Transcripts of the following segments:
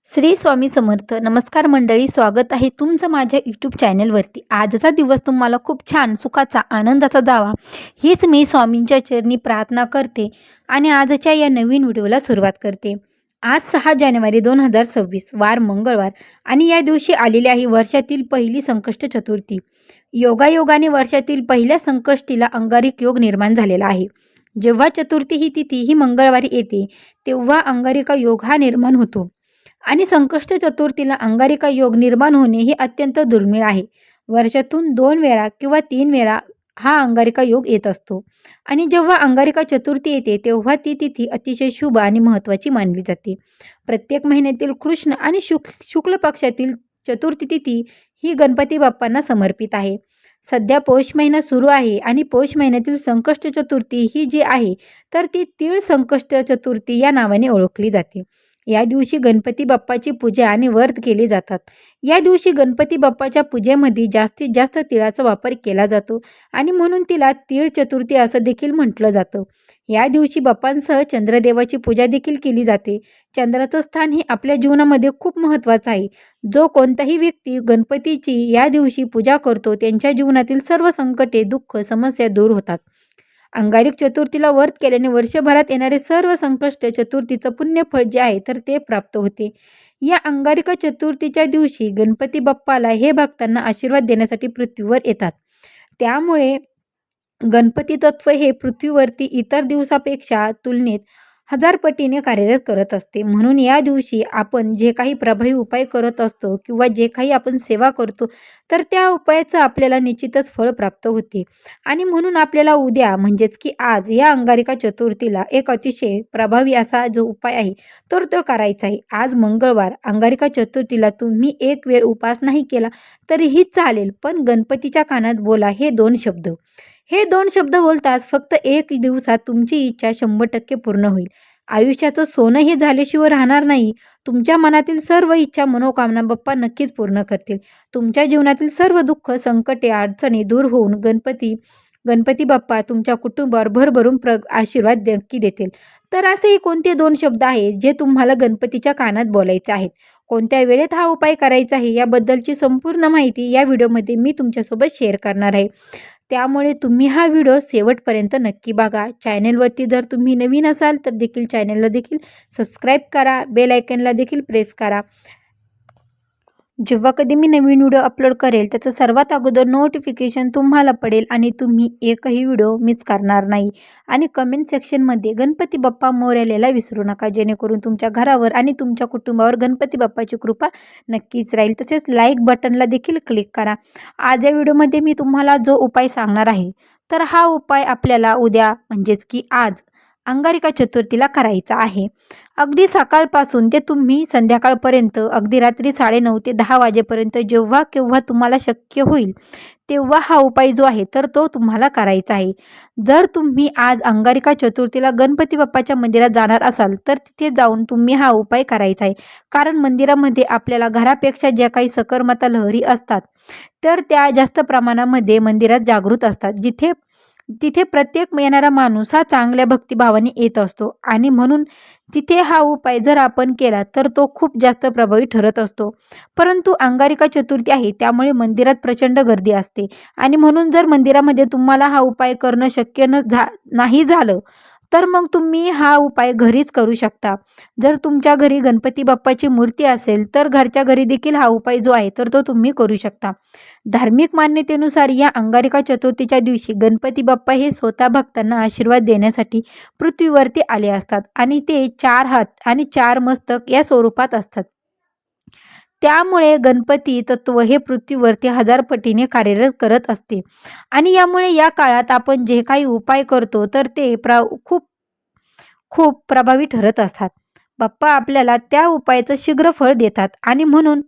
श्री स्वामी समर्थ. नमस्कार मंडळी, स्वागत आहे तुमचं माझ्या यूट्यूब चॅनलवरती. आजचा दिवस तुम्हाला खूप छान, सुखाचा, आनंदाचा जावा हीच मी स्वामींच्या चरणी प्रार्थना करते आणि आजच्या या नवीन व्हिडिओला सुरुवात करते. आज 6 जानेवारी 2026 वार मंगळवार आणि या दिवशी आलेली आहे वर्षातील पहिली संकष्ट चतुर्थी. योगायोगाने वर्षातील पहिल्या संकष्टीला अंगारिक योग निर्माण झालेला आहे. जेव्हा चतुर्थी ही तिथी ही मंगळवारी येते तेव्हा अंगारिका योग हा निर्माण होतो आणि संकष्ट चतुर्थीला अंगारिका योग निर्माण होणे हे अत्यंत दुर्मिळ आहे. वर्षातून 2 वेळा किंवा 3 वेळा हा अंगारिका योग येत असतो आणि जेव्हा अंगारिका चतुर्थी येते तेव्हा ती तिथी अतिशय शुभ आणि महत्त्वाची मानली जाते. प्रत्येक महिन्यातील कृष्ण आणि शुक्ल पक्षातील चतुर्थी तिथी ही गणपती बाप्पांना समर्पित आहे. सध्या पौष महिना सुरू आहे आणि पौष महिन्यातील संकष्ट चतुर्थी ही जी आहे तर ती तीळ संकष्ट चतुर्थी या नावाने ओळखली जाते. या दिवशी गणपती बाप्पाची पूजा आणि व्रत केले जातात. या दिवशी गणपती बाप्पाच्या पूजेमध्ये जास्तीत जास्त तिळाचा वापर केला जातो आणि म्हणून तिला तीळ चतुर्थी असं देखील म्हटलं जातं. या दिवशी बाप्पांसह चंद्रदेवाची पूजा देखील केली जाते. चंद्राचं स्थान हे आपल्या जीवनामध्ये खूप महत्त्वाचं आहे. जो कोणताही व्यक्ती गणपतीची या दिवशी पूजा करतो त्यांच्या जीवनातील सर्व संकटे, दुःख, समस्या दूर होतात. अंगारिक चतुर्थीला व्रत केल्याने वर्षभरात येणारे सर्व संकष्ट चतुर्थीचं पुण्यफळ जे आहे तर ते प्राप्त होते. या अंगारिका चतुर्थीच्या दिवशी गणपती बाप्पाला हे भक्तांना आशीर्वाद देण्यासाठी पृथ्वीवर येतात. त्यामुळे गणपती तत्व हे पृथ्वीवरती इतर दिवसापेक्षा तुलनेत 1000 पटीने कार्यरत करत असते. म्हणून या दिवशी आपण जे काही प्रभावी उपाय करत असतो किंवा जे काही आपण सेवा करतो तर त्या उपायाचं आपल्याला निश्चितच फळ प्राप्त होते. आणि म्हणून आपल्याला उद्या म्हणजेच की आज या अंगारिका चतुर्थीला एक अतिशय प्रभावी असा जो उपाय आहे तर तो करायचा आहे. आज मंगळवार अंगारिका चतुर्थीला तुम्ही एक वेळ उपास नाही केला तरीही चालेल, पण गणपतीच्या कानात बोला हे 2 शब्द. हे 2 शब्द बोलताच फक्त 1 दिवसात तुमची इच्छा 100% पूर्ण होईल. आयुष्याचं सोनं हे झाल्याशिवाय राहणार नाही. तुमच्या मनातील सर्व इच्छा, मनोकामना बाप्पा नक्कीच पूर्ण करतील. तुमच्या जीवनातील सर्व दुःख, संकटे, अडचणी दूर होऊन गणपती बाप्पा तुमच्या कुटुंबावर भरभरून आशीर्वाद नक्की देतील. तर असेही कोणते 2 शब्द आहेत जे तुम्हाला गणपतीच्या कानात बोलायचे आहेत, कोणत्या वेळेत हा उपाय करायचा आहे याबद्दलची संपूर्ण माहिती या व्हिडिओमध्ये मी तुमच्यासोबत शेअर करणार आहे. त्यामुळे तुम्ही हा व्हिडिओ शेवटपर्यंत नक्की बघा. चॅनलवरती जर तुम्ही नवीन असाल तर देखील चॅनलला देखील सबस्क्राईब करा, बेल आयकनला देखील प्रेस करा. जेव्हा कधी मी नवीन व्हिडिओ अपलोड करेल त्याचं सर्वात अगोदर नोटिफिकेशन तुम्हाला पडेल आणि तुम्ही एकही व्हिडिओ मिस करणार नाही. आणि कमेंट सेक्शनमध्ये गणपती बाप्पा मोरया लिहायला विसरू नका, जेणेकरून तुमच्या घरावर आणि तुमच्या कुटुंबावर गणपती बाप्पाची कृपा नक्कीच राहील. तसेच लाईक बटनला देखील क्लिक करा. आज या व्हिडिओमध्ये मी तुम्हाला जो उपाय सांगणार आहे तर हा उपाय आपल्याला उद्या म्हणजेच की आज अंगारिका चतुर्थीला करायचा आहे. अगदी सकाळपासून ते तुम्ही संध्याकाळपर्यंत, अगदी रात्री 9:30 ते 10 वाजेपर्यंत जेव्हा केव्हा तुम्हाला शक्य होईल तेव्हा हा उपाय जो आहे तर तो तुम्हाला करायचा आहे. जर तुम्ही आज अंगारिका चतुर्थीला गणपती बाप्पाच्या मंदिरात जाणार असाल तर तिथे जाऊन तुम्ही हा उपाय करायचा आहे. कारण मंदिरामध्ये आपल्याला घरापेक्षा ज्या काही सकारात्मक लहरी असतात तर त्या जास्त प्रमाणामध्ये मंदिरात जागृत असतात. तिथे प्रत्येक येणारा माणूस हा चांगल्या भक्तिभावाने येत असतो आणि म्हणून तिथे हा उपाय जर आपण केला तर तो खूप जास्त प्रभावी ठरत असतो. परंतु अंगारिका चतुर्थी आहे त्यामुळे मंदिरात प्रचंड गर्दी असते आणि म्हणून जर मंदिरामध्ये तुम्हाला हा उपाय करणं शक्य नाही झालं तर मग तुम्ही हा उपाय घरीच करू शकता. जर तुमच्या घरी गणपती बाप्पाची मूर्ती असेल तर घरच्या घरी देखील हा उपाय जो आहे तर तो तुम्ही करू शकता. धार्मिक मान्यतेनुसार या अंगारिका चतुर्थीच्या दिवशी गणपती बाप्पा हे स्वतः भक्तांना आशीर्वाद देण्यासाठी पृथ्वीवरती आले असतात आणि ते 4 हात आणि 4 मस्तक या स्वरूपात असतात. त्यामुळे गणपती तत्व हे पृथ्वीवरती 1000 पटीने कार्यरत करत असते आणि यामुळे या काळात आपण जे काही उपाय करतो तर ते खूप प्रभावी ठरत असतात. बाप्पा आपल्याला त्या उपायाचं शीघ्र फळ देतात आणि म्हणून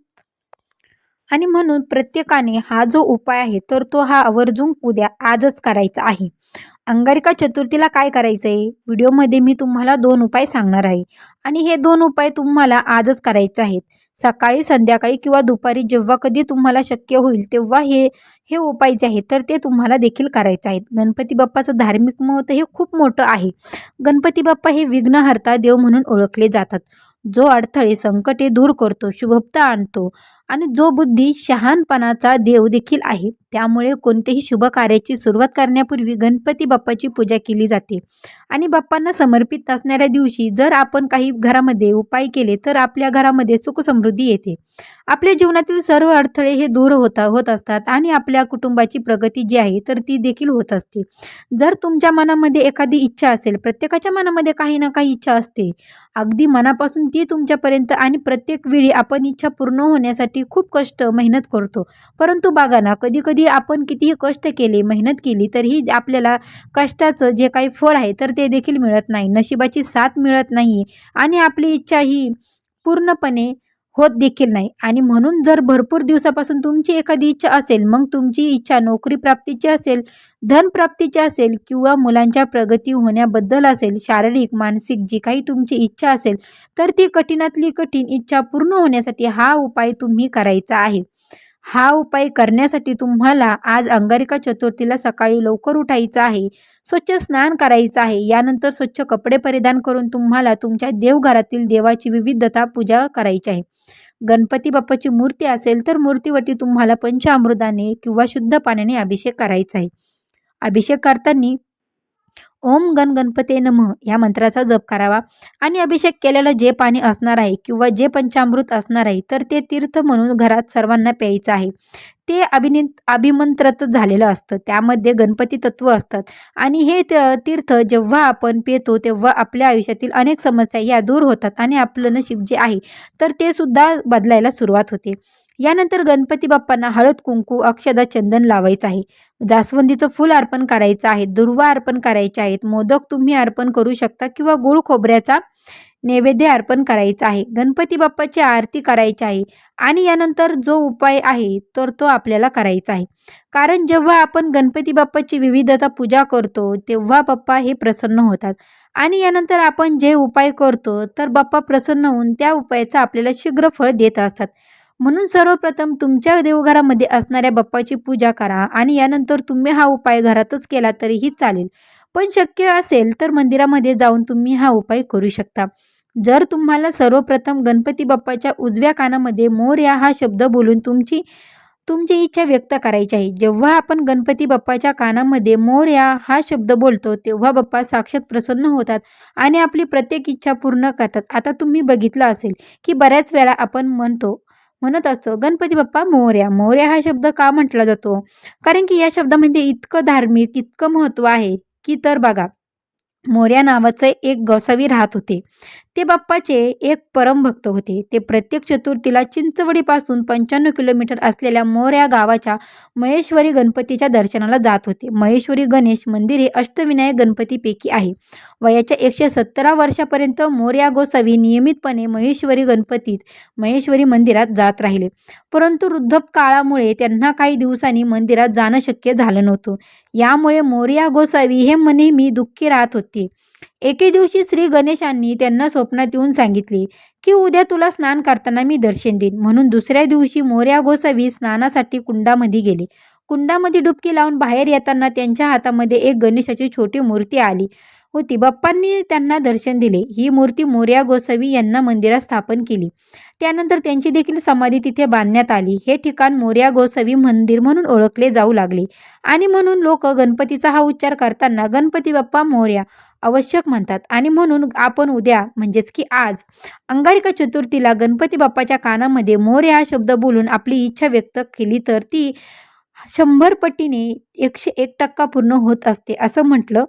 प्रत्येकाने हा जो उपाय आहे तर तो हा आवर्जून उद्या आजच करायचा आहे. अंगारिका चतुर्थीला काय करायचं आहे व्हिडिओमध्ये मी तुम्हाला 2 उपाय सांगणार आहे आणि हे 2 उपाय तुम्हाला आजच करायचे आहेत. सकाळी, संध्याकाळी किंवा दुपारी जेव्हा कधी तुम्हाला शक्य होईल तेव्हा हे उपाय जे आहेत तर ते तुम्हाला देखील करायचे आहेत. गणपती बाप्पाचं धार्मिक महत्त्व हे खूप मोठं आहे. गणपती बाप्पा हे विघ्नहर्ता देव म्हणून ओळखले जातात. जो अडथळे संकटे दूर करतो, शुभता आणतो आणि जो बुद्धी शहाणपणाचा देव देखील आहे. त्यामुळे कोणतेही शुभ कार्याची सुरुवात करण्यापूर्वी गणपती बाप्पाची पूजा केली जाते आणि बाप्पांना समर्पित असणाऱ्या दिवशी जर आपण काही घरामध्ये उपाय केले तर आपल्या घरामध्ये सुख समृद्धी येते. आपल्या जीवनातील सर्व अडथळे हे दूर होत असतात आणि आपल्या कुटुंबाची प्रगती जी आहे तर ती देखील होत असते. जर तुमच्या मनामध्ये एखादी इच्छा असेल, प्रत्येकाच्या मनामध्ये काही ना काही इच्छा असते, अगदी मनापासून ती तुमच्यापर्यंत आणि प्रत्येक वेळी आपण इच्छा पूर्ण होण्यासाठी खूप कष्ट, मेहनत करतो. परंतु बघा ना, कधी-कधी आपण कितीही कष्ट केले, मेहनत केली, तरीही आपल्याला कष्टाचं जे काही फळ आहे, तर ते देखील मिळत नाही. नशिबाची साथ मिळत नाही आणि आपली इच्छा ही पूर्णपणे होत देखील नाही. आणि म्हणून जर भरपूर दिवसापासून तुमची एखादी इच्छा असेल, मग तुमची इच्छा नोकरी प्राप्तीची असेल, धन प्राप्तीची असेल किंवा मुलांच्या प्रगती होण्याबद्दल असेल, शारीरिक, मानसिक जी काही तुमची इच्छा असेल, तर ती कठीणातली कठीण इच्छा पूर्ण होण्यासाठी हा उपाय तुम्ही करायचा आहे. हा उपाय करण्यासाठी तुम्हाला आज अंगारकी चतुर्थीला सकाळी लवकर उठायचं आहे. स्वच्छ स्नान करायचं आहे. यानंतर स्वच्छ कपडे परिधान करून तुम्हाला तुमच्या देवघरातील देवाची विविधता पूजा करायची आहे. गणपती बाप्पाची मूर्ती असेल तर मूर्तीवरती तुम्हाला पंचामृताने किंवा शुद्ध पाण्याने अभिषेक करायचा आहे. अभिषेक करताना ओम गण गणपते नमः या मंत्राचा जप करावा आणि अभिषेक केलेलं जे पाणी असणार आहे किंवा जे पंचामृत असणार आहे तर ते तीर्थ म्हणून घरात सर्वांना प्यायचं आहे. ते अभिमंत्रित झालेलं असतं. त्यामध्ये गणपती तत्व असतात आणि हे तीर्थ जेव्हा आपण पितो तेव्हा आपल्या आयुष्यातील अनेक समस्या या दूर होतात आणि आपलं नशीब जे आहे तर ते सुद्धा बदलायला सुरुवात होते. यानंतर गणपती बाप्पांना हळद, कुंकू, अक्षदा, चंदन लावायचं आहे. जास्वंदीचं फूल अर्पण करायचं आहे. दुर्वा अर्पण करायचे आहेत. मोदक तुम्ही अर्पण करू शकता किंवा गूळ खोबऱ्याचा नैवेद्य अर्पण करायचा आहे. गणपती बाप्पाची आरती करायची आहे आणि यानंतर जो उपाय आहे तर तो आपल्याला करायचा आहे. कारण जेव्हा आपण गणपती बाप्पाची विविधता पूजा करतो तेव्हा बाप्पा हे प्रसन्न होतात आणि यानंतर आपण जे उपाय करतो तर बाप्पा प्रसन्न होऊन त्या उपायाचं आपल्याला शीघ्र फळ देत असतात. म्हणून सर्वप्रथम तुमच्या देवघरामध्ये असणाऱ्या बाप्पाची पूजा करा आणि यानंतर तुम्ही हा उपाय घरातच केला तरीही चालेल. पण शक्य असेल तर मंदिरामध्ये जाऊन तुम्ही हा उपाय करू शकता. जर तुम्हाला सर्वप्रथम गणपती बाप्पाच्या उजव्या कानामध्ये मोरया हा शब्द बोलून तुमची तुमची इच्छा व्यक्त करायची आहे. जेव्हा आपण गणपती बाप्पाच्या कानामध्ये मोरया हा शब्द बोलतो तेव्हा बाप्पा साक्षात प्रसन्न होतात आणि आपली प्रत्येक इच्छा पूर्ण करतात. आता तुम्ही बघितलं असेल की बऱ्याच वेळा आपण म्हणत असतो गणपती बाप्पा मोरया. मोरया हा शब्द का म्हटला जातो? कारण की या शब्दामध्ये इतकं धार्मिक, इतकं महत्त्व आहे की तर बघा, मोरया नावाचे एक गोसावी राहत होते. ते बाप्पाचे एक परमभक्त होते. ते प्रत्येक चतुर्थीला चिंचवडीपासून 95 किलोमीटर असलेल्या मोरया गावाच्या महेश्वरी गणपतीच्या दर्शनाला जात होते. महेश्वरी गणेश मंदिर हे अष्टविनायक गणपतीपैकी आहे. वयाच्या 117 वर्षापर्यंत मोरया गोसावी नियमितपणे महेश्वरी मंदिरात जात राहिले. परंतु वृद्धपकाळामुळे त्यांना काही दिवसांनी मंदिरात जाणं शक्य झालं नव्हतं. यामुळे मोरया गोसावी हे नेहमी दुःखी राहत होते. एके दिवशी श्री गणेशांनी त्यांना स्वप्नात येऊन सांगितले की उद्या तुला स्नान करताना मी दर्शन देईन. म्हणून दुसऱ्या दिवशी मोरया गोसावी स्नानासाठी कुंडामध्ये गेले. कुंडामध्ये डुबकी लावून बाहेर येताना त्यांच्या हातामध्ये एक गणेशाची छोटी मूर्ती आली होती. बाप्पांनी त्यांना दर्शन दिले. ही मूर्ती मोरया गोसावी यांना मंदिरात स्थापन केली. त्यानंतर त्यांची देखील समाधी तिथे बांधण्यात आली. हे ठिकाण मोरया गोसावी मंदिर म्हणून ओळखले जाऊ लागले आणि म्हणून लोक गणपतीचा हा उच्चार करताना गणपती बाप्पा मोरया आवश्यक म्हणतात. आणि म्हणून आपण उद्या म्हणजेच की आज अंगारकी चतुर्थीला गणपती बाप्पाच्या कानामध्ये मोरया हा शब्द बोलून आपली इच्छा व्यक्त केली तर ती 100 पटीने 101% पूर्ण होत असते असं म्हटलं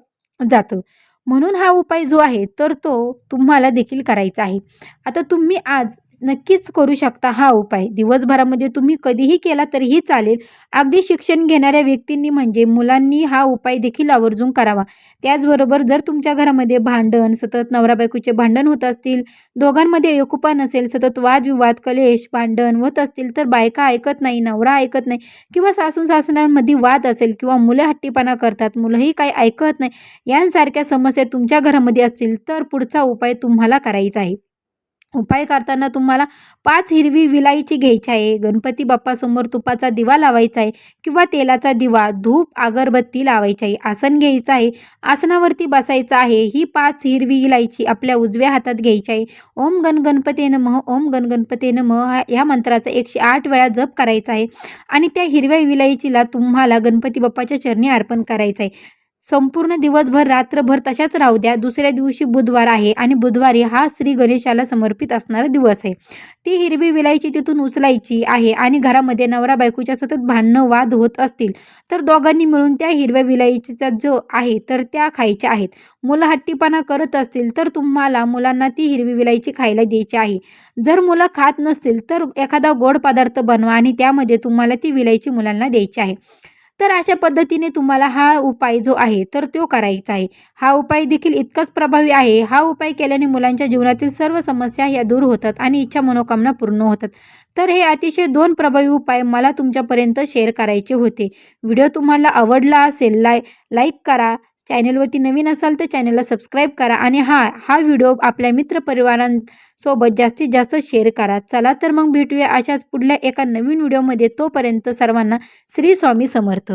जातं. म्हणून हा उपाय जो आहे तर तो तुम्हाला देखील करायचा आहे. आता तुम्ही आज नक्कीच करू शकता हा उपाय. दिवसभरामध्ये तुम्ही कधीही केला तरीही चालेल. अगदी शिक्षण घेणाऱ्या व्यक्तींनी म्हणजे मुलांनी हा उपाय देखील आवर्जून करावा. त्याचबरोबर जर तुमच्या घरामध्ये भांडण, सतत नवरा-बायकोचे भांडण होत असतील, दोघांमध्ये एकोपा नसेल, सतत वादविवाद, कलेश, भांडण होत असतील, तर बायका ऐकत नाही, नवरा ऐकत नाही किंवा सासू-सासऱ्यांमध्ये वाद असेल किंवा मुलं हट्टीपणा करतात, मुलंही काही ऐकत नाही, यांसारख्या समस्या तुमच्या घरामध्ये असतील तर पुढचा उपाय तुम्हाला करायचा आहे. उपाय करताना तुम्हाला 5 हिरवी विलायची घ्यायची आहे. गणपती बाप्पासमोर तुपाचा दिवा लावायचा आहे किंवा तेलाचा दिवा, धूप, अगरबत्ती लावायची आहे. आसन घ्यायचं आहे. आसनावरती बसायचं आहे. ही 5 हिरवी इलायची आपल्या उजव्या हातात घ्यायची आहे. ओम गण गणपते नमः, ओम गण गणपते नमः या मंत्राचा 108 वेळा जप करायचा आहे आणि त्या हिरव्या विलायचीला तुम्हाला गणपती बाप्पाच्या चरणी अर्पण करायचं आहे. संपूर्ण दिवसभर रात्रभर तशाच राहू द्या. दुसऱ्या दिवशी बुधवार आहे आणि बुधवारी हा श्री गणेशाला समर्पित असणारा दिवस आहे. ती हिरवी विलायची तिथून उचलायची आहे आणि घरामध्ये नवरा बायकोच्या सतत भांडणं वाद होत असतील तर दोघांनी मिळून त्या हिरव्या विलायचीचा जो आहे तर त्या खायच्या आहेत. मुलं हट्टीपणा करत असतील तर तुम्हाला मुलांना ती हिरवी विलायची खायला द्यायची आहे. जर मुलं खात नसतील तर एखादा गोड पदार्थ बनवा आणि त्यामध्ये तुम्हाला ती विलायची मुलांना द्यायची आहे. तर अशा पद्धतीने तुम्हाला हा उपाय जो आहे तर तो करायचा आहे. हा उपाय देखील इतकाच प्रभावी आहे. हा उपाय केल्याने मुलांच्या जीवनातील सर्व समस्या या दूर होतात आणि इच्छा मनोकामना पूर्ण होतात. तर हे अतिशय 2 प्रभावी उपाय मला तुमच्यापर्यंत शेअर करायचे होते. व्हिडिओ तुम्हाला आवडला असेल लाईक करा. चॅनलवरती नवीन असाल तर चॅनलला सबस्क्राईब करा आणि हा व्हिडिओ आपल्या मित्रपरिवारांसोबत जास्तीत जास्त शेअर करा. चला तर मग भेटूया अशाच पुढल्या एका नवीन व्हिडिओमध्ये. तोपर्यंत सर्वांना श्री स्वामी समर्थ.